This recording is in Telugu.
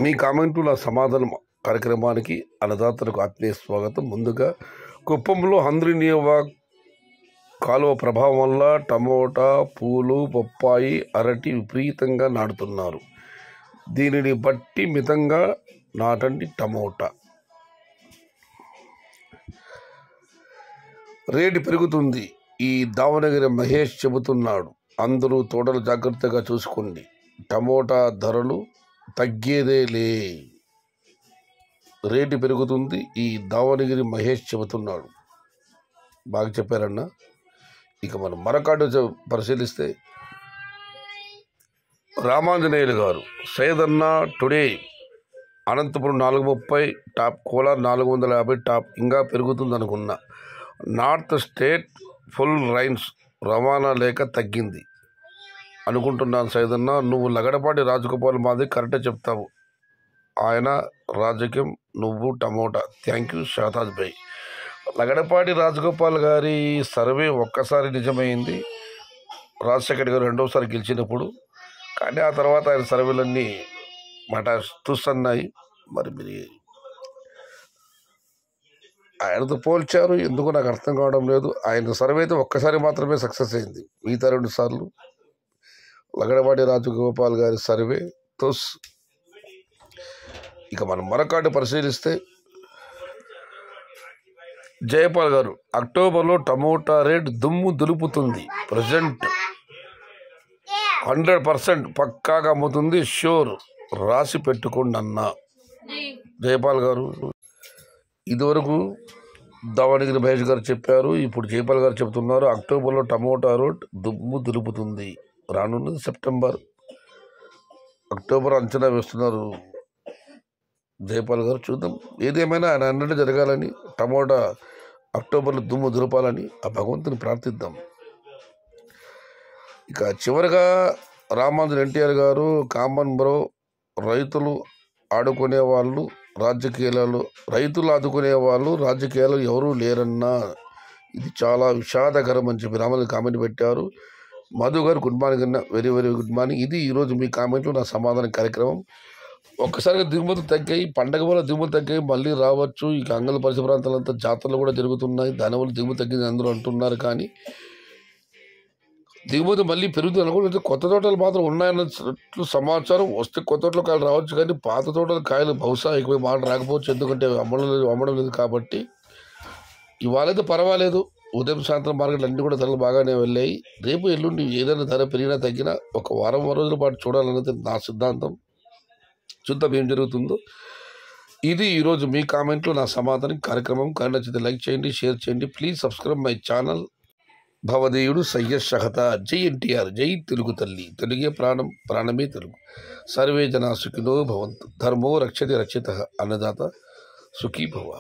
మీ కామెంటుల సమాధానం కార్యక్రమానికి అన్నదాతలకు ఆత్మీయ స్వాగతం. ముందుగా కుప్పంలో హంద్రీనీయా కాలువ ప్రభావం వల్ల టమోటా, పూలు, బొప్పాయి, అరటి విపరీతంగా నాటుతున్నారు. దీనిని బట్టి మితంగా నాటండి. టమోటా రేటు పెరుగుతుంది. ఈ దావణగిరి మహేష్ చెబుతున్నాడు. అందరూ తోటలు జాగ్రత్తగా చూసుకోండి. టమోటా ధరలు తగ్గేదేలే. రేటు పెరుగుతుంది. ఈ దావణగిరి మహేష్ చెబుతున్నాడు. బాగా చెప్పారన్న. ఇక మనం మరొకటి పరిశీలిస్తే రామాంజనేయులు గారు Saidanna today Anantapuram 430 top, Kolar 450 top. ఇంకా పెరుగుతుంది అనుకున్నా. నార్త్ స్టేట్ ఫుల్ రైన్స్ రవాణా లేక తగ్గింది అనుకుంటున్నాను. సైదన్న, నువ్వు లగడపాటి రాజగోపాల్ మాది కరెక్టే చెప్తావు. ఆయన రాజకీయం, నువ్వు టమోటా. థ్యాంక్ యూ షాతాజ్ భాయ్. లగడపాటి రాజగోపాల్ గారి సర్వే ఒక్కసారి నిజమైంది, రాజశేఖర్ గారు రెండవసారి గెలిచినప్పుడు. కానీ ఆ తర్వాత ఆయన సర్వేలన్నీ మాట తుస్తున్నాయి. మరి మీరు ఆయనతో పోల్చారు, ఎందుకు నాకు అర్థం కావడం లేదు. ఆయన సర్వే అయితే ఒక్కసారి మాత్రమే సక్సెస్ అయింది. మిగతా 2 సార్లు లగడపాటి రాజగోపాల్ గారి సర్వే తుస్. ఇక మనం మరొకటి పరిశీలిస్తే జయపాల్ గారు అక్టోబర్లో టమోటా రేట్ దుమ్ము దులుపుతుంది. ప్రజెంట్ 100% పక్కాగా అమ్ముతుంది. షూర్, రాసి పెట్టుకోండి అన్న. జయపాల్ గారు ఇదివరకు దావణగిరి మహేష్ గారు చెప్పారు, ఇప్పుడు జయపాల్ గారు చెబుతున్నారు. అక్టోబర్లో టమోటా రేట్ దుమ్ము దులుపుతుంది. రానున్నది సెప్టెంబర్, అక్టోబర్ అంచనా వేస్తున్నారు జయపాల్ గారు. చూద్దాం, ఏదేమైనా ఆయన అన్నట్టు జరగాలని, టమోటా అక్టోబర్లో దుమ్ము దులపాలని ఆ భగవంతుని ప్రార్థిద్దాం. ఇక చివరిగా రామాంజన్ ఎన్టీఆర్ గారు కామన్ బ్రో, రైతులు ఆడుకునే వాళ్ళు రాజకీయాలలో, రైతులు ఆదుకునే వాళ్ళు రాజకీయాలు ఎవరూ లేరన్నా. ఇది చాలా విషాదకరం అని చెప్పి రామాంజన్ కామెంట్ పెట్టారు. మధు గారు గుడ్ మార్నింగ్ అన్న. Very very good morning. ఇది ఈరోజు మీ కామెంట్లు నా సమాధాన కార్యక్రమం. ఒక్కసారిగా దిగుమతులు తగ్గాయి, పండగ వల్ల దిగుమతులు తగ్గాయి, మళ్ళీ రావచ్చు. ఇక అంగళ పరిసర ప్రాంతాలంతా జాతరలు కూడా జరుగుతున్నాయి, దానివల్ల దిగుమతి తగ్గింది అందరూ అంటున్నారు. కానీ దిగుమతి మళ్ళీ పెరుగుతుంది అనుకుంటే కొత్త తోటలు మాత్రం ఉన్నాయన్నట్లు సమాచారం. వస్తే కొత్త తోటలో కాయలు రావచ్చు, కానీ పాత తోటల కాయలు బహుశా ఎక్కువ మాట రాకపోవచ్చు, ఎందుకంటే అమ్మడం లేదు కాబట్టి. ఇవాళైతే పర్వాలేదు, ఉదయం సాయంత్రం మార్కెట్లు అన్నీ కూడా ధరలు బాగానే వెళ్ళాయి. రేపు ఎల్లుండి ఏదైనా ధర పెరిగినా తగ్గినా ఒక వారం రోజుల పాటు చూడాలనేది నా సిద్ధాంతం. చూద్దాం ఏం జరుగుతుందో. ఇది ఈరోజు మీ కామెంట్లు నా సమాధానం కార్యక్రమం. కానీ నచ్చితే లైక్ చేయండి, షేర్ చేయండి. Please subscribe my channel. భవదేయుడు సయ్యద్ షహతా. జై ఎన్టీఆర్, జై తెలుగు తల్లి. తెలుగే ప్రాణం, ప్రాణమే తెలుగు. సర్వే జనా సుఖినో భవంతు. ధర్మో రక్షతి రక్షితః. అన్నదాత సుఖీ భవ.